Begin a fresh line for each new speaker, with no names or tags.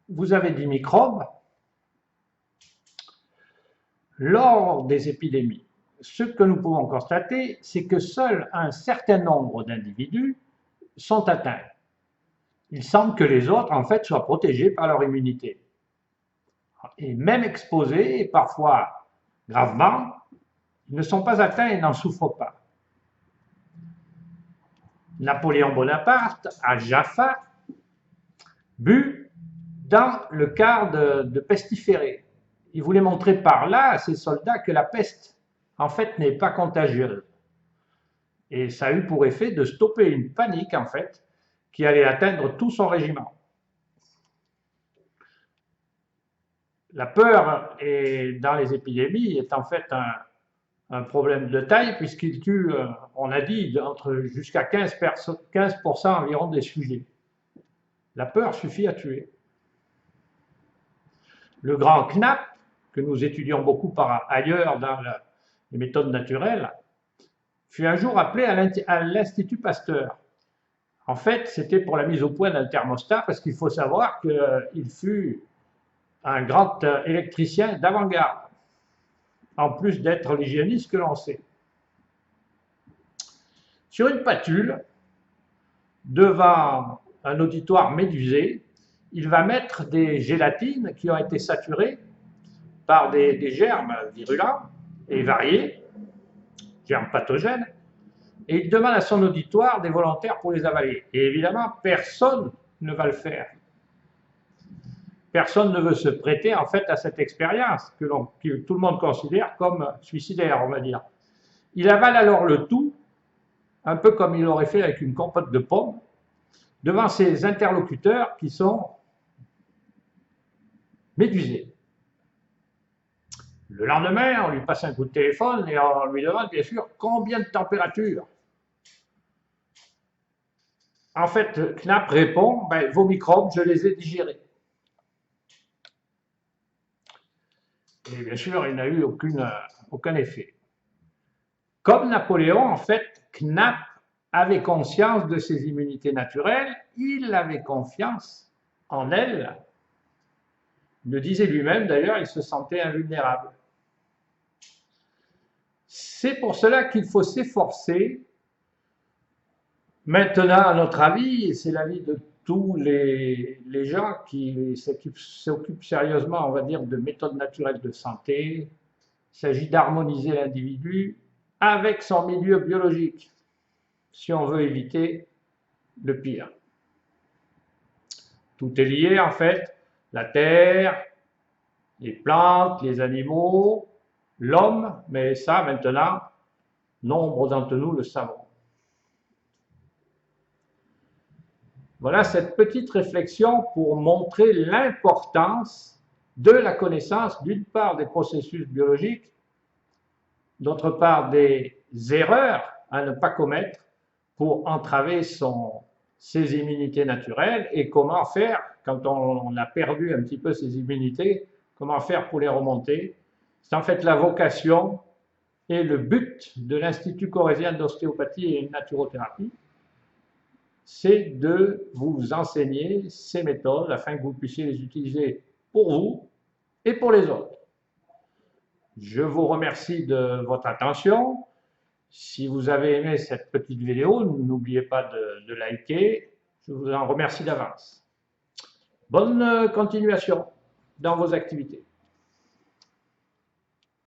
vous avez des microbes lors des épidémies. Ce que nous pouvons constater, c'est que seul un certain nombre d'individus sont atteints. Il semble que les autres, en fait, soient protégés par leur immunité. Et même exposés, et parfois gravement, ils ne sont pas atteints et n'en souffrent pas. Napoléon Bonaparte a Jaffa bu dans le quart de pestiféré. Il voulait montrer par là à ses soldats que la peste, en fait, n'est pas contagieuse. Et ça a eu pour effet de stopper une panique, en fait, qui allait atteindre tout son régiment. La peur dans les épidémies est en fait un problème de taille puisqu'il tue, on a dit, jusqu'à 15% environ des sujets. La peur suffit à tuer. Le grand Knapp, que nous étudions beaucoup par ailleurs dans les méthodes naturelles, fut un jour appelé à l'Institut Pasteur. En fait, c'était pour la mise au point d'un thermostat parce qu'il faut savoir qu'il fut un grand électricien d'avant-garde, en plus d'être l'hygiéniste que l'on sait. Sur une patule, devant un auditoire médusé, il va mettre des gélatines qui ont été saturées par des germes virulents et variés, germes pathogènes, et il demande à son auditoire des volontaires pour les avaler. Et évidemment, personne ne va le faire. Personne ne veut se prêter en fait à cette expérience que tout le monde considère comme suicidaire, on va dire. Il avale alors le tout, un peu comme il aurait fait avec une compote de pommes, devant ses interlocuteurs qui sont médusés. Le lendemain, on lui passe un coup de téléphone et on lui demande bien sûr combien de température. En fait, Knapp répond, vos microbes, je les ai digérés. Et bien sûr, il n'a eu aucun effet. Comme Napoléon, en fait, Knapp avait conscience de ses immunités naturelles, il avait confiance en elles. Il le disait lui-même, d'ailleurs, il se sentait invulnérable. C'est pour cela qu'il faut s'efforcer, maintenant, à notre avis, et c'est l'avis de tous les gens qui s'occupent sérieusement, on va dire, de méthodes naturelles de santé, il s'agit d'harmoniser l'individu avec son milieu biologique, si on veut éviter le pire. Tout est lié, en fait, la terre, les plantes, les animaux, l'homme, mais ça, maintenant, nombre d'entre nous le savons. Voilà cette petite réflexion pour montrer l'importance de la connaissance, d'une part, des processus biologiques, d'autre part, des erreurs à ne pas commettre pour entraver ses immunités naturelles et comment faire, quand on a perdu un petit peu ses immunités, comment faire pour les remonter. C'est en fait la vocation et le but de l'Institut corrézien d'ostéopathie et naturothérapie, c'est de vous enseigner ces méthodes afin que vous puissiez les utiliser pour vous et pour les autres. Je vous remercie de votre attention. Si vous avez aimé cette petite vidéo, n'oubliez pas de liker. Je vous en remercie d'avance. Bonne continuation dans vos activités.